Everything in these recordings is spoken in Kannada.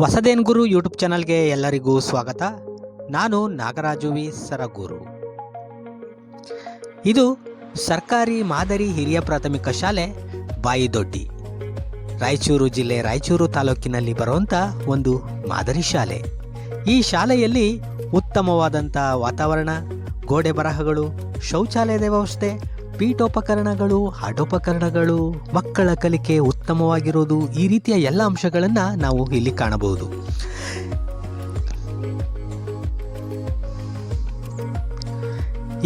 ಹೊಸದೇನ್ ಗುರು ಯೂಟ್ಯೂಬ್ ಚಾನಲ್ಗೆ ಎಲ್ಲರಿಗೂ ಸ್ವಾಗತ. ನಾನು ನಾಗರಾಜು ವಿ ಸರಗೂರು. ಇದು ಸರ್ಕಾರಿ ಮಾದರಿ ಹಿರಿಯ ಪ್ರಾಥಮಿಕ ಶಾಲೆ ಬಾಯಿದೊಡ್ಡಿ, ರಾಯಚೂರು ಜಿಲ್ಲೆ ರಾಯಚೂರು ತಾಲೂಕಿನಲ್ಲಿ ಬರುವಂಥ ಒಂದು ಮಾದರಿ ಶಾಲೆ. ಈ ಶಾಲೆಯಲ್ಲಿ ಉತ್ತಮವಾದಂಥ ವಾತಾವರಣ, ಗೋಡೆ ಬರಹಗಳು, ಶೌಚಾಲಯದ ವ್ಯವಸ್ಥೆ, ಪೀಠೋಪಕರಣಗಳು, ಆಟೋಪಕರಣಗಳು, ಮಕ್ಕಳ ಕಲಿಕೆ ಉತ್ತಮವಾಗಿರೋದು, ಈ ರೀತಿಯ ಎಲ್ಲ ಅಂಶಗಳನ್ನು ನಾವು ಇಲ್ಲಿ ಕಾಣಬಹುದು.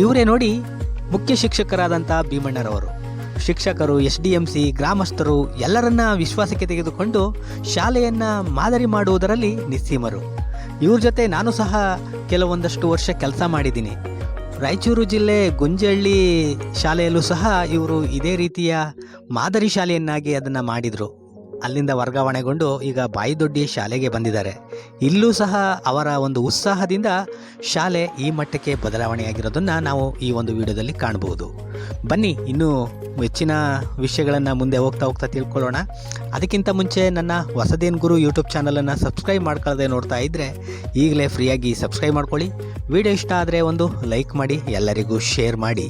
ಇವರೇ ನೋಡಿ ಮುಖ್ಯ ಶಿಕ್ಷಕರಾದಂಥ ಭೀಮಣ್ಣರವರು. ಶಿಕ್ಷಕರು, SDMC, ಗ್ರಾಮಸ್ಥರು ಎಲ್ಲರನ್ನ ವಿಶ್ವಾಸಕ್ಕೆ ತೆಗೆದುಕೊಂಡು ಶಾಲೆಯನ್ನು ಮಾದರಿ ಮಾಡುವುದರಲ್ಲಿ ನಿಸ್ಸೀಮರು. ಇವ್ರ ಜೊತೆ ನಾನು ಸಹ ಕೆಲವೊಂದಷ್ಟು ವರ್ಷ ಕೆಲಸ ಮಾಡಿದ್ದೀನಿ. ರಾಯಚೂರು ಜಿಲ್ಲೆ ಗುಂಜಳ್ಳಿ ಶಾಲೆಯಲ್ಲೂ ಸಹ ಇವರು ಇದೇ ರೀತಿಯ ಮಾದರಿ ಶಾಲೆಯನ್ನಾಗಿ ಅದನ್ನು ಮಾಡಿದರು. ಅಲ್ಲಿಂದ ವರ್ಗಾವಣೆಗೊಂಡು ಈಗ ಬಾಯಿದೊಡ್ಡಿ ಶಾಲೆಗೆ ಬಂದಿದ್ದಾರೆ. ಇಲ್ಲೂ ಸಹ ಅವರ ಒಂದು ಉತ್ಸಾಹದಿಂದ ಶಾಲೆ ಈ ಮಟ್ಟಕ್ಕೆ ಬದಲಾವಣೆಯಾಗಿರೋದನ್ನು ನಾವು ಈ ಒಂದು ವಿಡಿಯೋದಲ್ಲಿ ಕಾಣಬಹುದು. ಬನ್ನಿ ಇನ್ನೂ ಹೆಚ್ಚಿನ ವಿಷಯಗಳನ್ನು ಮುಂದೆ ಹೋಗ್ತಾ ತಿಳ್ಕೊಳ್ಳೋಣ. ಅದಕ್ಕಿಂತ ಮುಂಚೆ ನನ್ನ ಹೊಸದೇನ್ ಗುರು ಯೂಟ್ಯೂಬ್ ಚಾನಲನ್ನು ಸಬ್ಸ್ಕ್ರೈಬ್ ಮಾಡ್ಕೊಳ್ಳದೆ ನೋಡ್ತಾ ಇದ್ದರೆ ಈಗಲೇ ಫ್ರೀಯಾಗಿ ಸಬ್ಸ್ಕ್ರೈಬ್ ಮಾಡ್ಕೊಳ್ಳಿ. ವಿಡಿಯೋ ಇಷ್ಟ ಆದರೆ ಒಂದು ಲೈಕ್ ಮಾಡಿ, ಎಲ್ಲರಿಗೂ ಶೇರ್ ಮಾಡಿ.